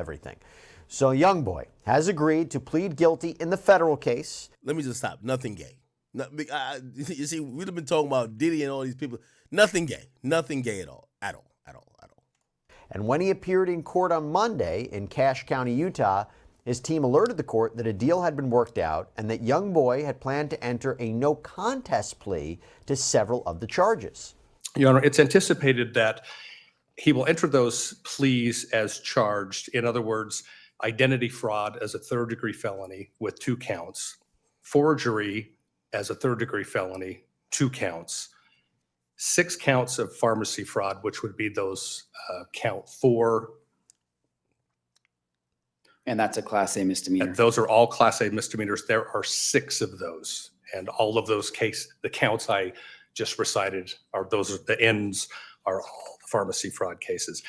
everything. So Youngboy has agreed to plead guilty in the federal case. Let me just stop. Nothing gay. You see, we've been talking about Diddy and all these people. Nothing gay. Nothing gay at all. At all. And when he appeared in court on Monday in Cache County, Utah, his team alerted the court that a deal had been worked out and that Youngboy had planned to enter a no contest plea to several of the charges. Your Honor, it's anticipated that he will enter those pleas as charged. In other words, identity fraud as a third-degree felony with 2 counts, forgery as a third-degree felony, 2 counts, 6 counts of pharmacy fraud, which would be those count 4. And that's a Class A misdemeanor. And those are all Class A misdemeanors. There are 6 of those. And all of those the counts I just recited the ends are all the pharmacy fraud cases.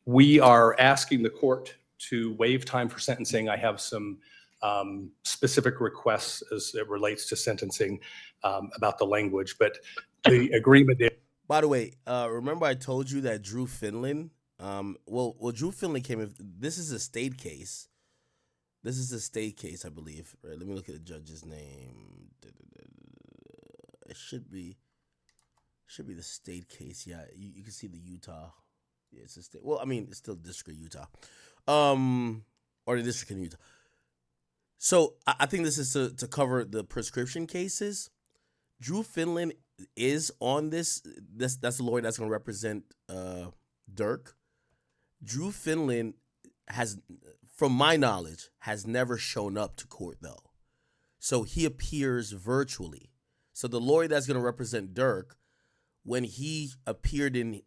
We are asking the court to waive time for sentencing. I have some specific requests as it relates to sentencing about the language, but the agreement is. By the way, remember I told you that Drew Finland, Drew Finland came in. This is a state case. I believe. Right, let me look at the judge's name. It should be the state case. Yeah, you can see the Utah. Yeah, it's a state. Well, I mean, it's still District of Utah, or the District in Utah. So I think this is to cover the prescription cases. Drew Finland is on this. That's the lawyer that's going to represent Dirk. Drew Finland has, from my knowledge, has never shown up to court though, so he appears virtually. So the lawyer that's going to represent Dirk, when he appeared in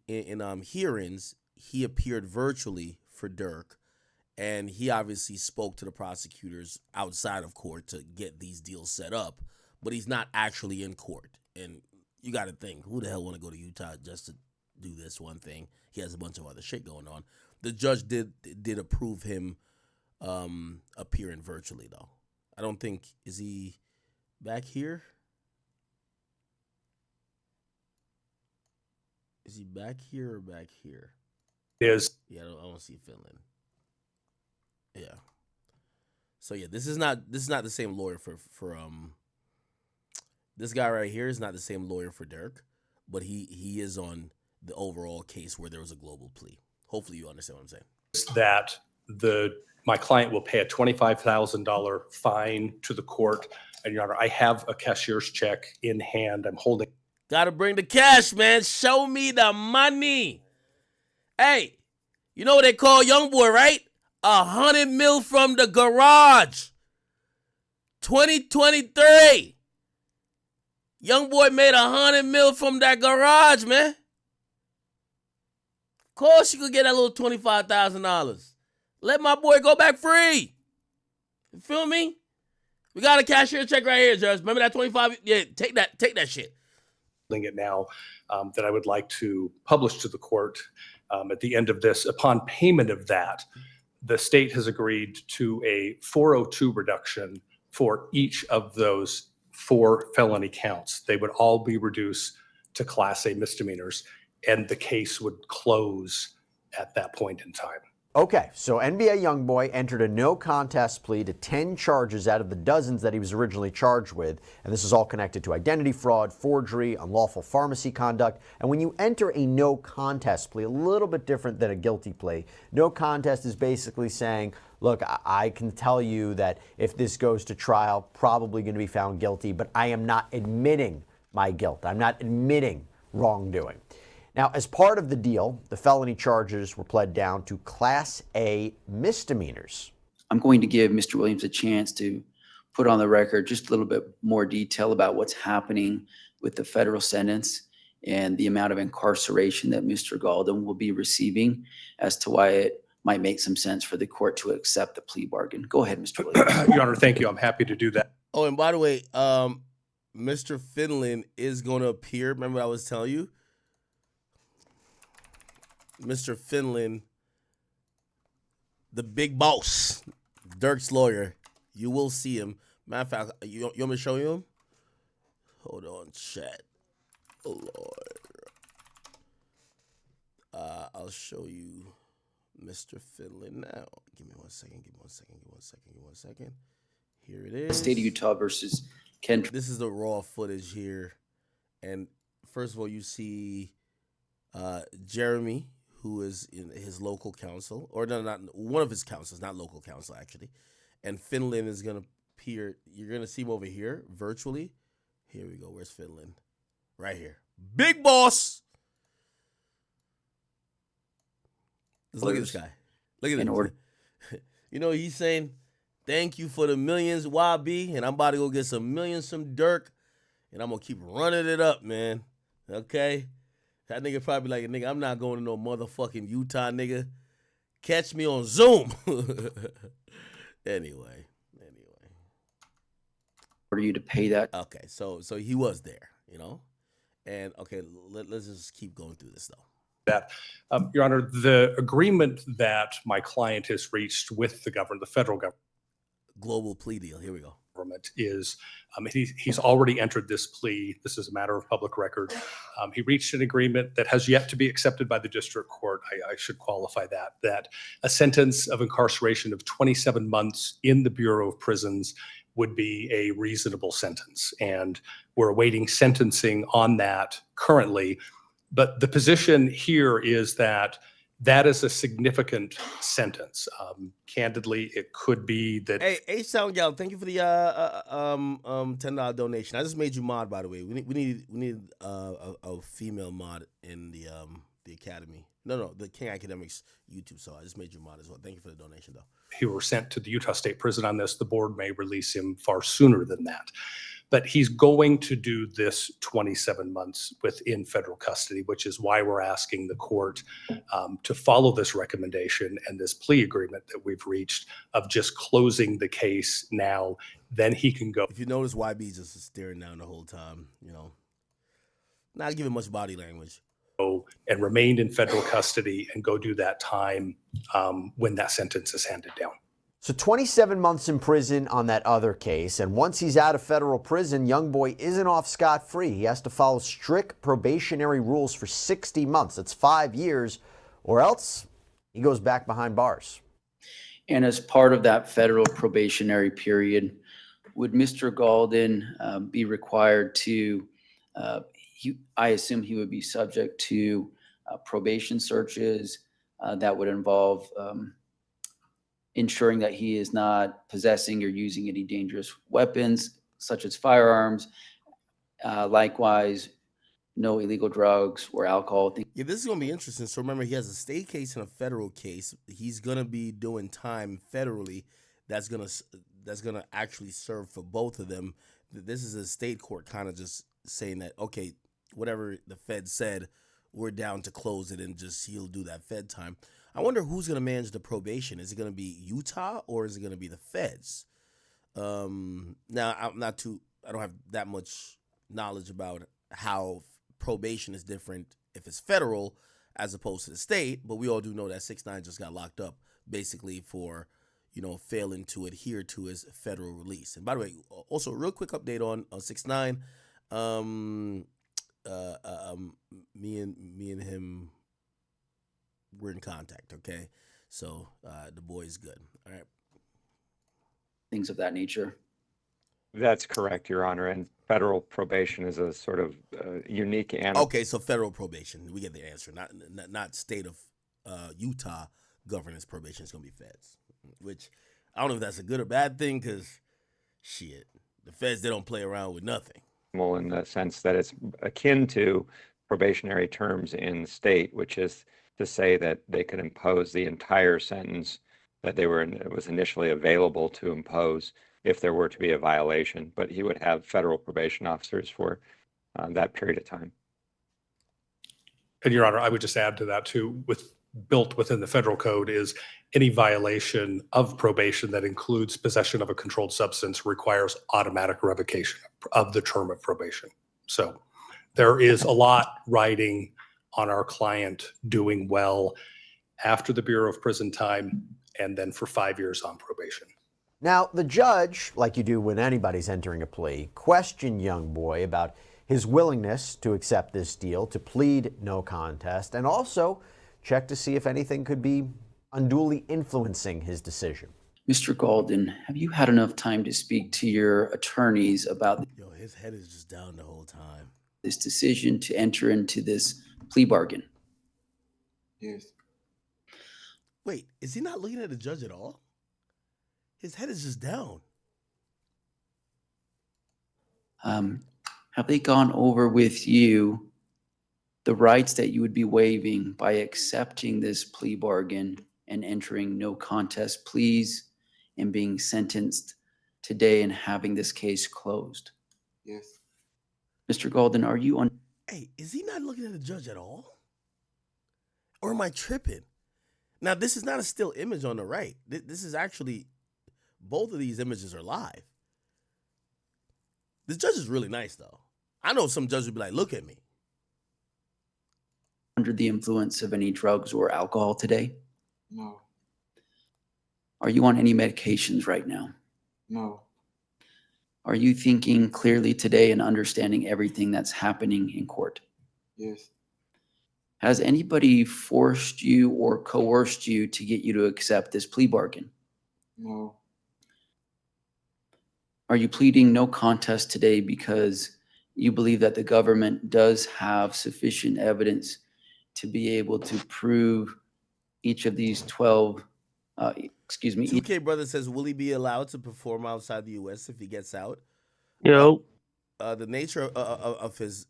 hearings, he appeared virtually for Dirk, and he obviously spoke to the prosecutors outside of court to get these deals set up, but he's not actually in court. And you got to think, who the hell want to go to Utah just to do this one thing? He has a bunch of other shit going on. The judge did approve him appearing virtually, though. I don't think, is he back here? Is he back here or back here? Is. Yeah, I don't see Finland. Yeah. So yeah, this is not the same lawyer for this guy right here is not the same lawyer for Dirk, but he is on the overall case where there was a global plea. Hopefully you understand what I'm saying. That my client will pay a $25,000 fine to the court. And Your Honor, I have a cashier's check in hand. I'm holding. Gotta bring the cash, man. Show me the money. Hey, you know what they call Youngboy, right? 100 mil from the garage. 2023. Youngboy made 100 mil from that garage, man. Of course you could get that little $25,000. Let my boy go back free. You feel me? We got a cashier check right here, Judge. Remember that 25? Yeah, take that shit. It now that I would like to publish to the court at the end of this. Upon payment of that, the state has agreed to a 402 reduction for each of those 4 felony counts. They would all be reduced to Class A misdemeanors, and the case would close at that point in time. Okay, so NBA Youngboy entered a no contest plea to 10 charges out of the dozens that he was originally charged with, and this is all connected to identity fraud, forgery, unlawful pharmacy conduct. And when you enter a no contest plea, a little bit different than a guilty plea. No contest is basically saying, look, I can tell you that if this goes to trial, probably going to be found guilty, but I am not admitting my guilt. I'm not admitting wrongdoing. Now, as part of the deal, the felony charges were pled down to Class A misdemeanors. I'm going to give Mr. Williams a chance to put on the record just a little bit more detail about what's happening with the federal sentence and the amount of incarceration that Mr. Galden will be receiving as to why it might make some sense for the court to accept the plea bargain. Go ahead, Mr. Williams. Your Honor, thank you. I'm happy to do that. Oh, and by the way, Mr. Finland is going to appear. Remember what I was telling you? Mr. Finland, the big boss, Dirk's lawyer. You will see him. Matter of fact, you want me to show you him? Hold on, chat. Oh, Lord. I'll show you Mr. Finley now. Give me 1 second. Give me 1 second. Give me 1 second. Give me 1 second. Here it is. State of Utah versus Ken. This is the raw footage here. And first of all, you see Jeremy, who is in his local council, or no, not one of his councils, not local council actually. And Finland is gonna appear. You're gonna see him over here virtually. Here we go. Where's Finland? Right here. Big boss. Just look at this guy. Look at this. You know he's saying, "Thank you for the millions, YB," and I'm about to go get some millions from Dirk, and I'm gonna keep running it up, man. Okay. That nigga probably like, nigga, I'm not going to no motherfucking Utah, nigga. Catch me on Zoom. Anyway. For you to pay that. Okay, so he was there, you know? And, okay, let's just keep going through this, though. That, Your Honor, the agreement that my client has reached with the government, the federal government, Global plea deal. Here we go. Is he's already entered this plea. This is a matter of public record. He reached an agreement that has yet to be accepted by the district court. I should qualify that a sentence of incarceration of 27 months in the Bureau of Prisons would be a reasonable sentence. And we're awaiting sentencing on that currently. But the position here is that that is a significant sentence. Candidly, it could be that. Hey, H-Sound Gal, thank you for the $10 donation. I just made you mod, by the way. We need a female mod in the academy. No, the King Akademiks YouTube. So I just made you mod as well. Thank you for the donation, though. He were sent to the Utah State Prison on this. The board may release him far sooner than that. But he's going to do this 27 months within federal custody, which is why we're asking the court to follow this recommendation and this plea agreement that we've reached of just closing the case now. Then he can go. If you notice, YB just staring down the whole time, you know, not giving much body language. And remain in federal custody and go do that time when that sentence is handed down. So 27 months in prison on that other case, and once he's out of federal prison, Youngboy isn't off scot-free. He has to follow strict probationary rules for 60 months. That's 5 years, or else he goes back behind bars. And as part of that federal probationary period, would Mr. Galden be required to, I assume he would be subject to probation searches that would involve ensuring that he is not possessing or using any dangerous weapons, such as firearms. Likewise, no illegal drugs or alcohol. Yeah, this is going to be interesting. So remember, he has a state case and a federal case. He's going to be doing time federally. That's going to actually serve for both of them. This is a state court kind of just saying that, okay, whatever the Fed said, we're down to close it and just he'll do that Fed time. I wonder who's going to manage the probation. Is it going to be Utah or is it going to be the feds? Now, I don't have that much knowledge about how probation is different if it's federal as opposed to the state, but we all do know that 6ix9ine just got locked up basically for, failing to adhere to his federal release. And by the way, also a real quick update on 6ix9ine. Me and him, we're in contact, okay? So the boy's good. All right. Things of that nature. That's correct, Your Honor. And federal probation is a sort of unique animal. Okay, so federal probation. We get the answer. Not state of Utah governance probation is going to be feds, which I don't know if that's a good or bad thing because, shit, the feds, they don't play around with nothing. In the sense that it's akin to probationary terms in the state, which is to say that they could impose the entire sentence that was initially available to impose if there were to be a violation, but he would have federal probation officers for that period of time. And Your Honor, I would just add to that too, built within the federal code is any violation of probation that includes possession of a controlled substance requires automatic revocation of the term of probation. So there is a lot riding on our client doing well after the Bureau of Prison time and then for 5 years on probation. Now, the judge, like you do when anybody's entering a plea, questioned Youngboy about his willingness to accept this deal, to plead no contest, and also check to see if anything could be unduly influencing his decision. Mr. Galden, have you had enough time to speak to your attorneys about Yo, his head is just down the whole time. this decision to enter into this plea bargain? Yes. Wait, is he not looking at the judge at all? His head is just down. Have they gone over with you the rights that you would be waiving by accepting this plea bargain and entering no contest pleas and being sentenced today and having this case closed? Yes. Mr. Galden, are you on? Hey, is he not looking at the judge at all? Or am I tripping? Now, this is not a still image on the right. This is actually, both of these images are live. This judge is really nice, though. I know some judges would be like, look at me. Under the influence of any drugs or alcohol today? No. Are you on any medications right now? No. Are you thinking clearly today and understanding everything that's happening in court? Yes. Has anybody forced you or coerced you to get you to accept this plea bargain? No. Are you pleading no contest today because you believe that the government does have sufficient evidence to be able to prove each of these 12, excuse me, 2K brother says, will he be allowed to perform outside the U.S. if he gets out? Yo, The nature of his,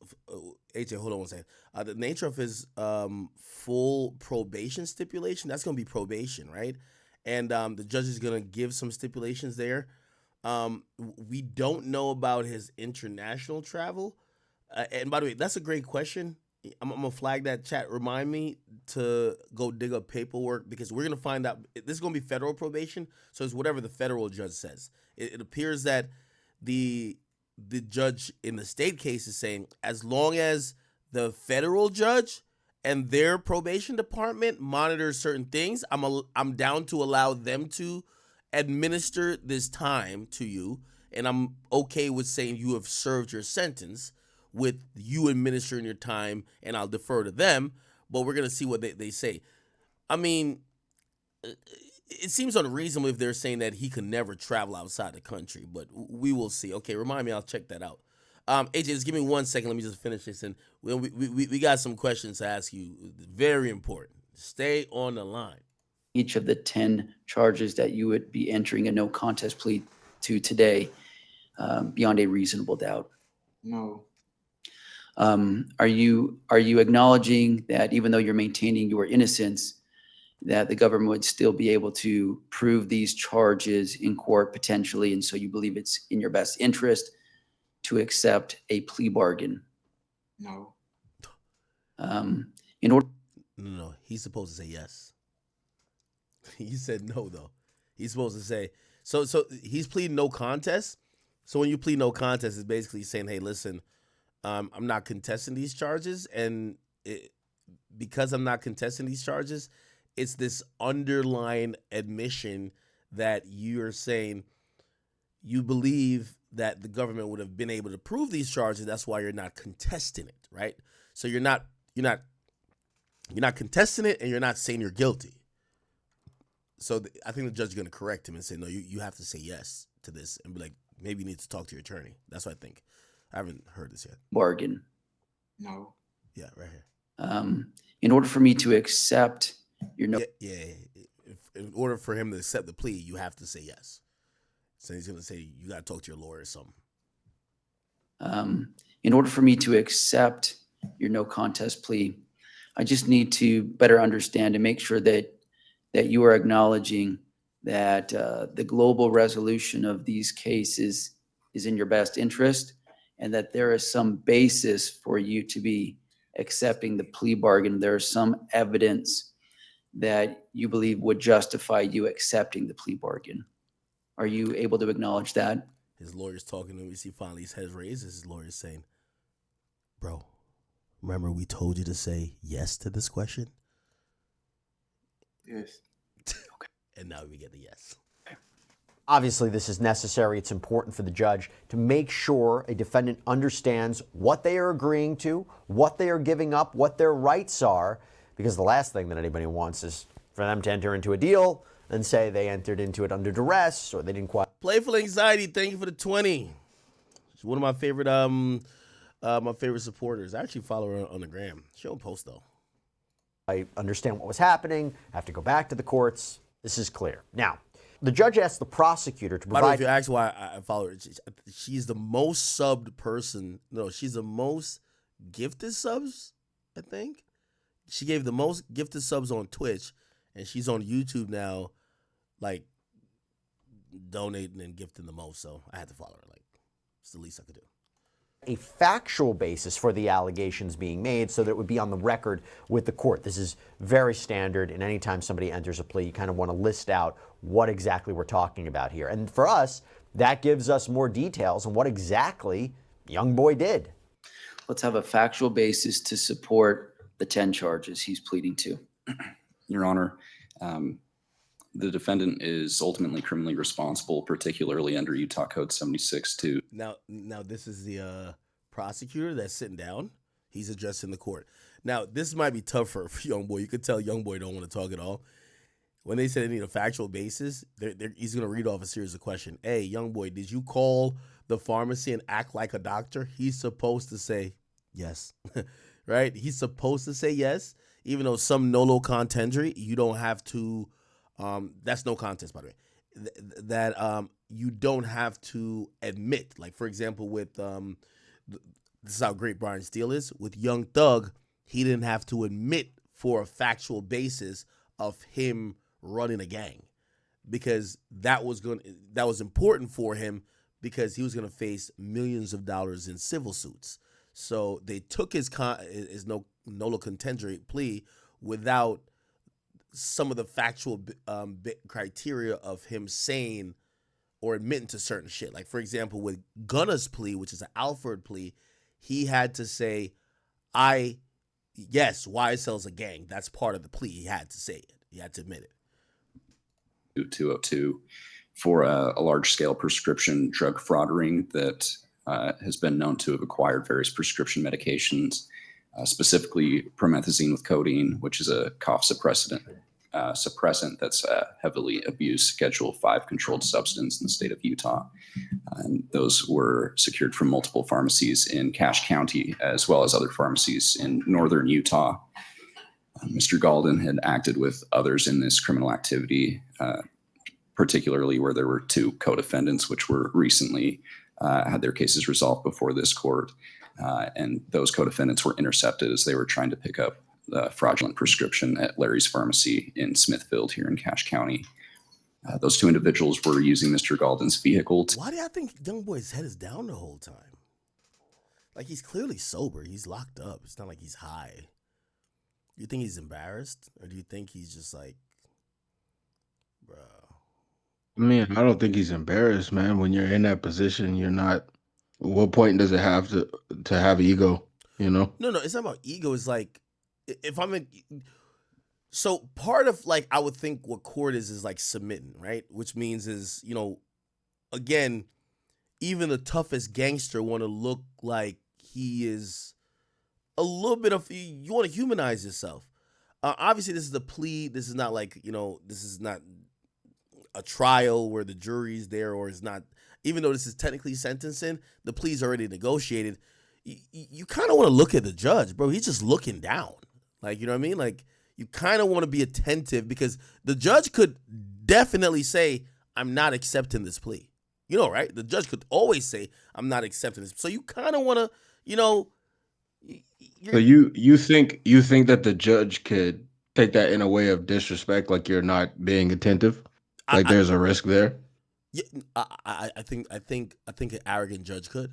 AJ, hold on one second. The nature of his full probation stipulation, that's going to be probation, right? And the judge is going to give some stipulations there. We don't know about his international travel. And by the way, that's a great question. I'm going to flag that, chat. Remind me to go dig up paperwork because we're going to find out. This is going to be federal probation. So it's whatever the federal judge says. It appears that the judge in the state case is saying as long as the federal judge and their probation department monitors certain things, I'm down to allow them to administer this time to you, and I'm okay with saying you have served your sentence with you administering your time, and I'll defer to them, but we're going to see what they say. I mean, it seems unreasonable if they're saying that he could never travel outside the country, but we will see. Okay, remind me, I'll check that out. AJ, just give me 1 second. Let me just finish this, and we got some questions to ask you. Very important. Stay on the line. each of the 10 charges that you would be entering a no contest plea to today beyond a reasonable doubt? No. Are you acknowledging that even though you're maintaining your innocence, that the government would still be able to prove these charges in court potentially, and so you believe it's in your best interest to accept a plea bargain? No. In order, No, he's supposed to say yes. He said no, though. He's supposed to say, so he's pleading no contest. So when you plead no contest, it's basically saying, hey, listen, I'm not contesting these charges. And because I'm not contesting these charges, it's this underlying admission that you're saying you believe that the government would have been able to prove these charges. That's why you're not contesting it, right? So you're not contesting it, and you're not saying you're guilty. So I think the judge is going to correct him and say, no, you have to say yes to this, and be like, maybe you need to talk to your attorney. That's what I think. I haven't heard this yet. bargain. No. Yeah, right here. In order for me to accept your no, Yeah. In order for him to accept the plea, you have to say yes. So he's going to say, you got to talk to your lawyer or something. in order for me to accept your no contest plea, I just need to better understand and make sure that you are acknowledging that the global resolution of these cases is in your best interest, and that there is some basis for you to be accepting the plea bargain. There is some evidence that you believe would justify you accepting the plea bargain. Are you able to acknowledge that? His lawyer's talking to him. You see finally his head raised. His lawyer's saying, bro, remember we told you to say yes to this question? Yes. And now we get the yes. Obviously, this is necessary. It's important for the judge to make sure a defendant understands what they are agreeing to, what they are giving up, what their rights are, because the last thing that anybody wants is for them to enter into a deal and say they entered into it under duress or they didn't quite. Playful Anxiety, thank you for the 20. She's one of my favorite supporters. I actually follow her on the gram. She don't post though. I understand what was happening. I have to go back to the courts. This is clear. Now, the judge asked the prosecutor to By the way, provide. if you ask why I follow her, she's the most subbed person. No, she's the most gifted subs, I think. She gave the most gifted subs on Twitch, and she's on YouTube now, like, donating and gifting the most. So I had to follow her. Like, it's the least I could do. A factual basis for the allegations being made so that it would be on the record with the court. This is very standard, and anytime somebody enters a plea, you kind of want to list out what exactly we're talking about here. And for us, that gives us more details on what exactly Youngboy did. Let's have a factual basis to support the 10 charges he's pleading to. Your Honor, the defendant is ultimately criminally responsible, particularly under Utah Code 76-2. Now this is the prosecutor that's sitting down. He's addressing the court. Now, this might be tough for Youngboy. You could tell Youngboy don't want to talk at all. When they say they need a factual basis, he's going to read off a series of questions. Hey, Youngboy, did you call the pharmacy and act like a doctor? He's supposed to say yes, right? He's supposed to say yes, even though some nolo contendere, you don't have to. That's no contest, by the way. That you don't have to admit. Like, for example, with this is how great Brian Steele is. With Young Thug, he didn't have to admit for a factual basis of him running a gang, because that was important for him, because he was going to face millions of dollars in civil suits. So they took his nolo contendere plea without some of the factual criteria of him saying or admitting to certain shit. Like, for example, with Gunna's plea, which is an Alford plea, he had to say, yes, YSL's a gang. That's part of the plea. He had to say it. He had to admit it. 202 for a large-scale prescription drug fraud ring that has been known to have acquired various prescription medications, specifically promethazine with codeine, which is a cough suppressant that's a heavily abused Schedule 5 controlled substance in the state of Utah. And those were secured from multiple pharmacies in Cache County, as well as other pharmacies in northern Utah. Mr. Galden had acted with others in this criminal activity, particularly where there were 2 co-defendants, which were recently had their cases resolved before this court. And those co-defendants were intercepted as they were trying to pick up the fraudulent prescription at Larry's Pharmacy in Smithfield here in Cache County. Those 2 individuals were using Mr. Galden's vehicle. Why do I think Youngboy's head is down the whole time? Like, he's clearly sober. He's locked up. It's not like he's high. Do you think he's embarrassed? Or do you think he's just like, bro? I mean, I don't think he's embarrassed, man. When you're in that position, you're not. What point does it have to have ego? You know? No, it's not about ego. It's like, if I'm in. So part of, like, I would think what court is like submitting, right? Which means is, again, even the toughest gangster want to look like he is a little bit of, you want to humanize yourself. Obviously, this is a plea. This is not like, this is not a trial where the jury's there, or is not, even though this is technically sentencing, the plea's already negotiated. You kind of want to look at the judge, bro. He's just looking down. Like, you know what I mean? Like, you kind of want to be attentive, because the judge could definitely say, I'm not accepting this plea. Right? The judge could always say, I'm not accepting this. So you kind of want to, So you think that the judge could take that in a way of disrespect, like you're not being attentive, like there's a risk there? Yeah, I think an arrogant judge could.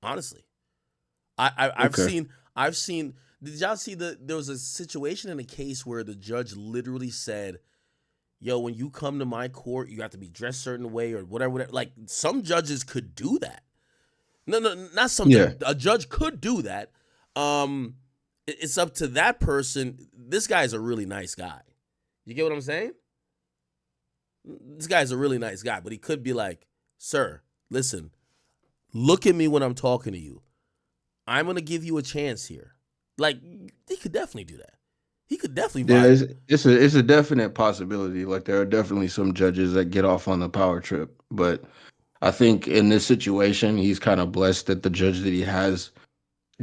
Honestly, I've seen. Did y'all see there was a situation in a case where the judge literally said, yo, when you come to my court, you have to be dressed a certain way or whatever. Like, some judges could do that. No, not some. Yeah. A judge could do that. It's up to that person. This guy's a really nice guy. You get what I'm saying? This guy's a really nice guy, but he could be like, sir, listen, look at me when I'm talking to you. I'm going to give you a chance here. Like, he could definitely do that. He could definitely Yeah, violate. it's a definite possibility. Like there are definitely some judges that get off on the power trip, but I think in this situation, he's kind of blessed that the judge that he has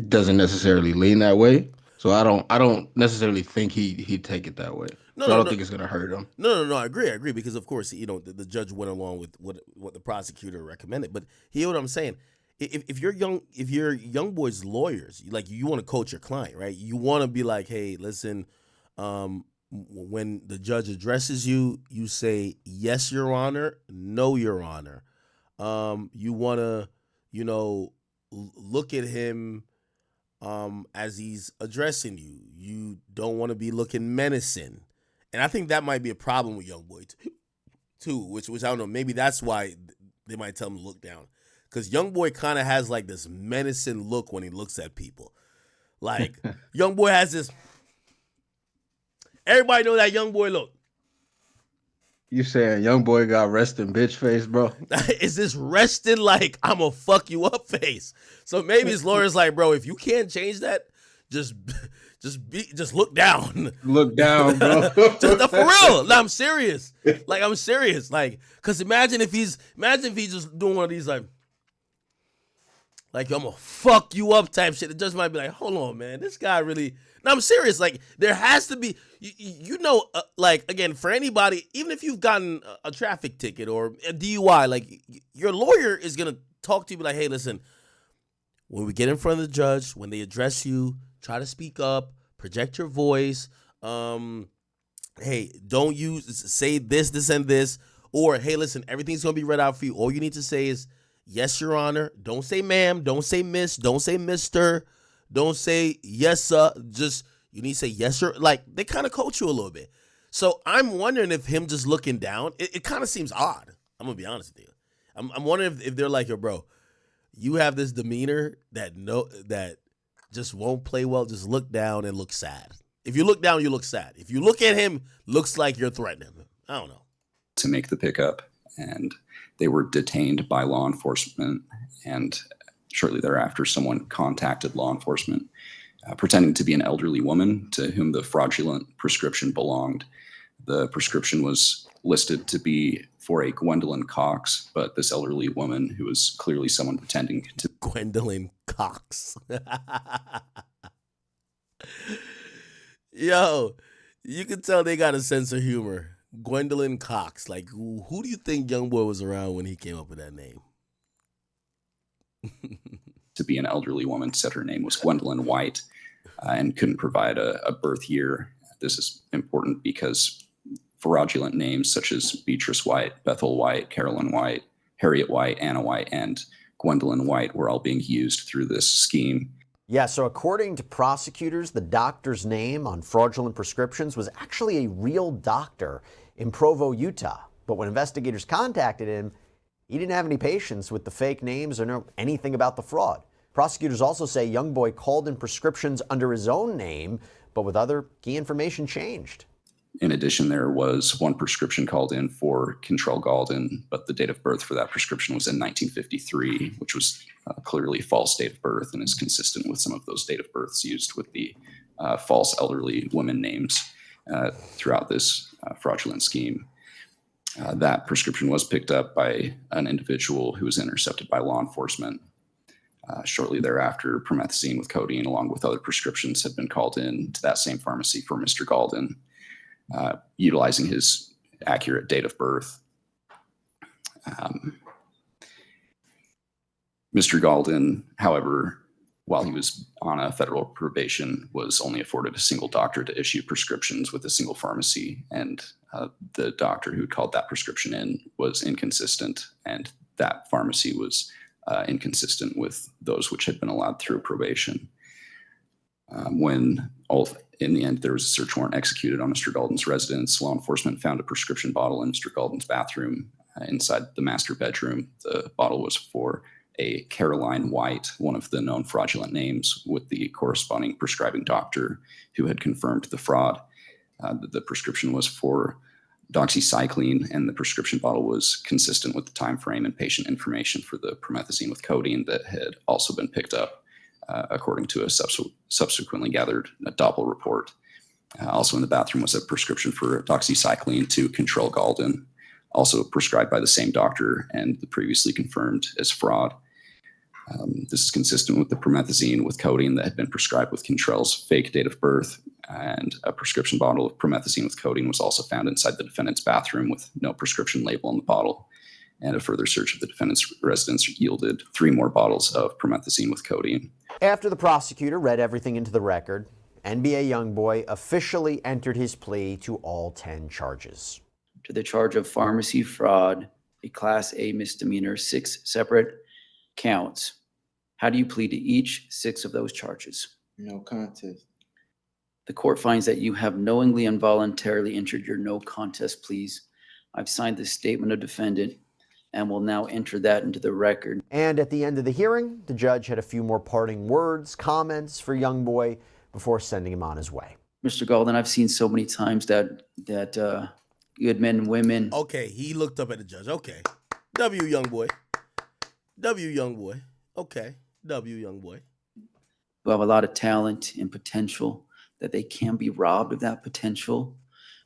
doesn't necessarily lean that way. So I don't necessarily think he'd take it that way. No, So I no, don't no. think it's gonna hurt him. No. I agree because of course the judge went along with what the prosecutor recommended. But hear what I'm saying. If you're young boys lawyers, like you want to coach your client, right? You want to be like, hey, listen, when the judge addresses you, you say yes, Your Honor, no, Your Honor. You want to, look at him as he's addressing you. You don't want to be looking menacing. And I think that might be a problem with Youngboy too, which I don't know. Maybe that's why they might tell him to look down, because Youngboy kind of has like this menacing look when he looks at people. Like Youngboy has this. Everybody know that Youngboy look. You saying young boy got resting bitch face, bro? Is this rested like I'm gonna fuck you up face? So maybe his lawyer's like, bro, if you can't change that, just just look down. Look down, bro. Just for real. No, I'm serious. Like I'm serious. Like, cause imagine if he's just doing one of these like I'm gonna fuck you up type shit. The judge might be like, hold on, man, this guy really. No, I'm serious. Like there has to be, like again, for anybody, even if you've gotten a traffic ticket or a DUI, like your lawyer is gonna talk to you, be like, hey, listen, when we get in front of the judge, when they address you, try to speak up, project your voice. Hey, don't say this, and this, or hey, listen, everything's gonna be read out for you. All you need to say is yes, Your Honor. Don't say ma'am. Don't say miss. Don't say mister. Don't say yes, sir. Just you need to say yes, sir. Like they kind of coach you a little bit. So I'm wondering if him just looking down, it kind of seems odd. I'm gonna be honest with you. I'm wondering if they're like, yo, bro, you have this demeanor that just won't play well. Just look down and look sad. If you look down, you look sad. If you look at him, looks like you're threatening him. I don't know. To make the pickup, and they were detained by law enforcement, and shortly thereafter someone contacted law enforcement pretending to be an elderly woman to whom the fraudulent prescription belonged. The prescription was listed to be for a Gwendolyn Cox, but this elderly woman, who was clearly someone pretending to Gwendolyn Cox. Yo, you can tell they got a sense of humor. Gwendolyn Cox. Like, who do you think Youngboy was around when he came up with that name? to be an elderly woman, said her name was Gwendolyn White, and couldn't provide a birth year. This is important because fraudulent names such as Beatrice White, Bethel White, Carolyn White, Harriet White, Anna White, and Gwendolyn White were all being used through this scheme. Yeah, so according to prosecutors, the doctor's name on fraudulent prescriptions was actually a real doctor in Provo, Utah. But when investigators contacted him, he didn't have any patience with the fake names or know anything about the fraud. Prosecutors also say Youngboy called in prescriptions under his own name, but with other key information changed. In addition, there was one prescription called in for Control Galden, but the date of birth for that prescription was in 1953, which was clearly a false date of birth and is consistent with some of those date of births used with the false elderly women names throughout this fraudulent scheme. That prescription was picked up by an individual who was intercepted by law enforcement. Shortly thereafter, promethazine with codeine, along with other prescriptions, had been called in to that same pharmacy for Mr. Galden, utilizing his accurate date of birth. Mr. Galden, however, while he was on a federal probation, was only afforded a single doctor to issue prescriptions with a single pharmacy, and the doctor who called that prescription in was inconsistent, and that pharmacy was inconsistent with those which had been allowed through probation. In the end, there was a search warrant executed on Mr. Galden's residence. Law enforcement found a prescription bottle in Mr. Galden's bathroom inside the master bedroom. The bottle was for a Caroline White, one of the known fraudulent names, with the corresponding prescribing doctor who had confirmed the fraud. The prescription was for doxycycline, and the prescription bottle was consistent with the time frame and patient information for the promethazine with codeine that had also been picked up, according to a subsequently gathered Doppel report. Also in the bathroom was a prescription for doxycycline to control Galden, also prescribed by the same doctor and previously confirmed as fraud. This is consistent with the promethazine with codeine that had been prescribed with Cantrell's fake date of birth, and a prescription bottle of promethazine with codeine was also found inside the defendant's bathroom with no prescription label on the bottle. And a further search of the defendant's residence yielded 3 more bottles of promethazine with codeine. After the prosecutor read everything into the record, NBA Youngboy officially entered his plea to all 10 charges. To the charge of pharmacy fraud, a Class A misdemeanor, 6 separate counts. How do you plead to each 6 of those charges? No contest. The court finds that you have knowingly and voluntarily entered your no contest pleas. I've signed this statement of defendant and will now enter that into the record. And at the end of the hearing, the judge had a few more parting words, comments for Youngboy before sending him on his way. Mr. Galden, I've seen so many times that good men and women. Okay, he looked up at the judge. Okay. W, young boy. W, young boy. Okay. W, young boy. Who have a lot of talent and potential, that they can be robbed of that potential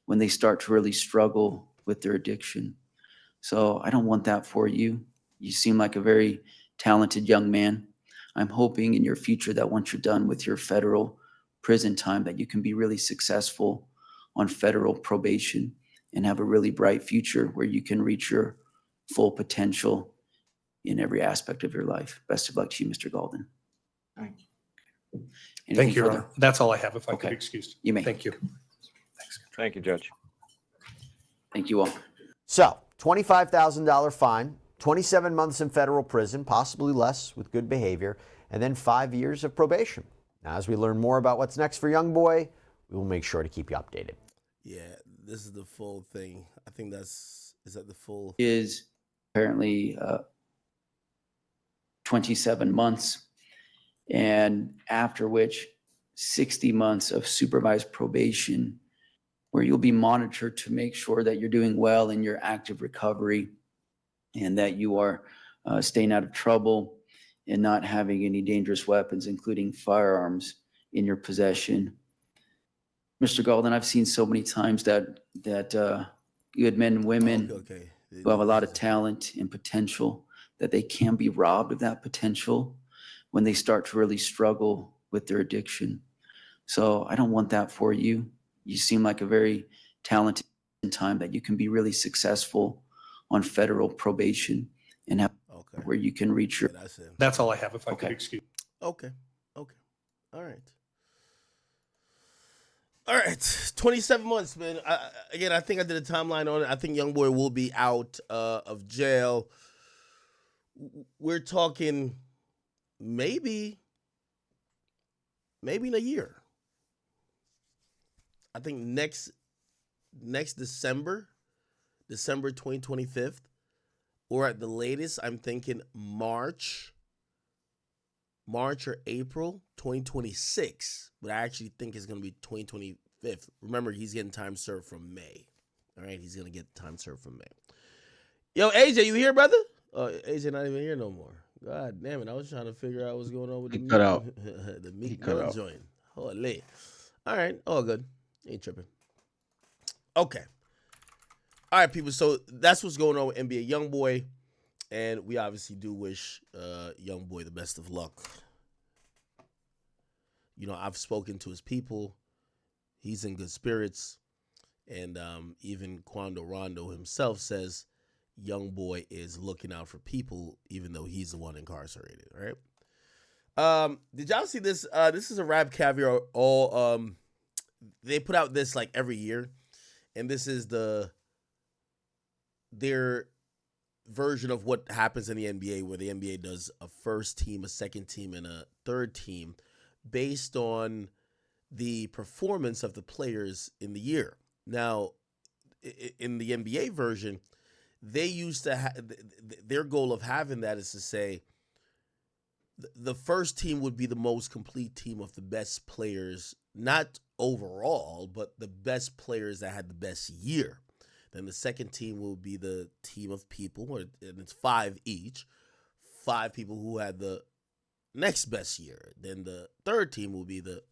when they start to really struggle with their addiction. So I don't want that for you. You seem like a very talented young man. I'm hoping in your future that once you're done with your federal prison time, that you can be really successful on federal probation and have a really bright future where you can reach your full potential in every aspect of your life. Best of luck to you, Mr. Galden. Thank you. Thank Anything you, Your further? Honor. That's all I have, if I could Okay. excuse. You may. Thank you. Thanks. Thank you, Judge. Thank you all. So, $25,000 fine, 27 months in federal prison, possibly less with good behavior, and then 5 years of probation. Now, as we learn more about what's next for Youngboy, we will make sure to keep you updated. Yeah, this is the full thing. I think is that the full? Is apparently 27 months, and after which 60 months of supervised probation, where you'll be monitored to make sure that you're doing well in your active recovery and that you are staying out of trouble and not having any dangerous weapons, including firearms, in your possession. Mr. Galden, I've seen so many times that good men and women Okay. who have a lot of talent and potential, that they can be robbed of that potential when they start to really struggle with their addiction. So I don't want that for you. You seem like a very talented time, that you can be really successful on federal probation and have Okay. where you can reach your. Yeah, that's him. That's all I have, if I could Okay. excuse. Okay. Okay. All right. All right. 27 months, man. I think I did a timeline on it. I think Youngboy will be out of jail. We're talking maybe in a year. I think next December 2025, or at the latest, I'm thinking March or April 2026, but I actually think it's going to be 2025. Remember, he's getting time served from May. All right, he's going to get time served from May. Yo, AJ, you here, brother? AJ not even here no more. God damn it, I was trying to figure out what's going on with He the cut out. the He meat cut grill out. joint. Holy. All right, all good. Ain't tripping. Okay. All right, people. So that's what's going on with NBA Youngboy, and we obviously do wish Youngboy the best of luck. You know, I've spoken to his people. He's in good spirits, and even Quando Rondo himself says Youngboy is looking out for people, even though he's the one incarcerated. Right? Did y'all see this? This is a Rap Caviar. They put out this like every year, and this is their version of what happens in the NBA, where the NBA does a first team, a second team, and a third team based on the performance of the players in the year. Now, in the NBA version, they used to their goal of having that is to say the first team would be the most complete team of the best players, not overall, but the best players that had the best year. Then the second team will be the team of people, and it's 5 each, 5 people who had the next best year. Then the third team will be the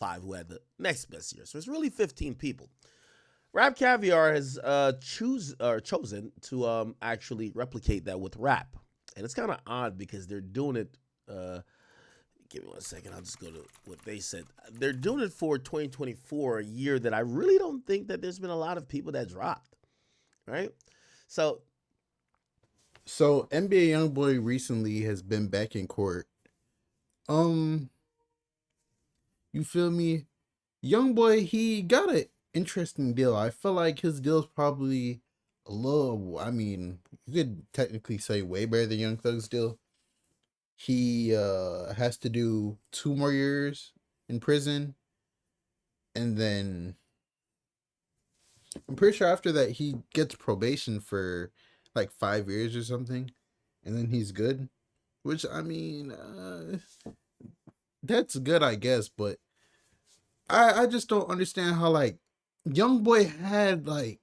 5 who had the next best year. So it's really 15 people. Rap Caviar has chosen to actually replicate that with rap. And it's kind of odd because they're doing it. Give me 1 second. I'll just go to what they said. They're doing it for 2024, a year that I really don't think that there's been a lot of people that dropped. Right? So NBA Youngboy recently has been back in court. You feel me? Youngboy, he got an interesting deal. I feel like his deal's probably a little, I mean, you could technically say way better than Young Thug's deal. He has to do 2 more years in prison, and then I'm pretty sure after that he gets probation for like 5 years or something, and then he's good. Which, I mean, that's good, I guess, but I just don't understand how, like, Youngboy had, like,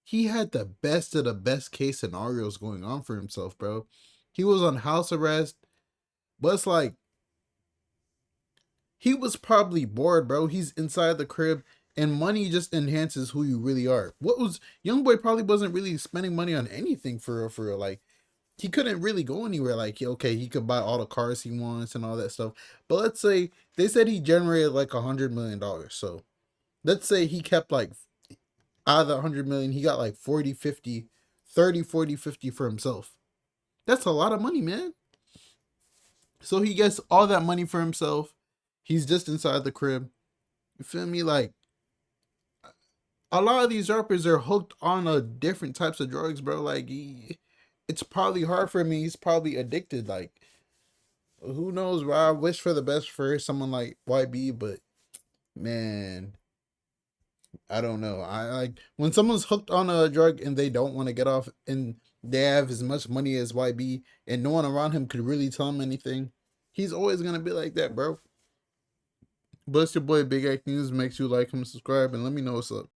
he had the best of the best case scenarios going on for himself, bro. He was on house arrest, but it's like, he was probably bored, bro. He's inside the crib, and money just enhances who you really are. Youngboy probably wasn't really spending money on anything for real. Like, he couldn't really go anywhere. Like, okay, he could buy all the cars he wants and all that stuff. But let's say they said he generated like $100 million. So let's say he kept like, out of the 100 million, he got like 40, 50, 30, 40, 50 for himself. That's a lot of money, man. So he gets all that money for himself. He's just inside the crib. You feel me? Like, a lot of these rappers are hooked on different types of drugs, bro. Like, it's probably hard for me. He's probably addicted. Like, who knows, bro? I wish for the best for someone like YB, but man, I don't know. I like when someone's hooked on a drug and they don't want to get off, and they have as much money as YB, and no one around him could really tell him anything. He's always gonna be like that, bro. But it's your boy Big Act News. Make sure you like, comment, subscribe, and let me know what's up.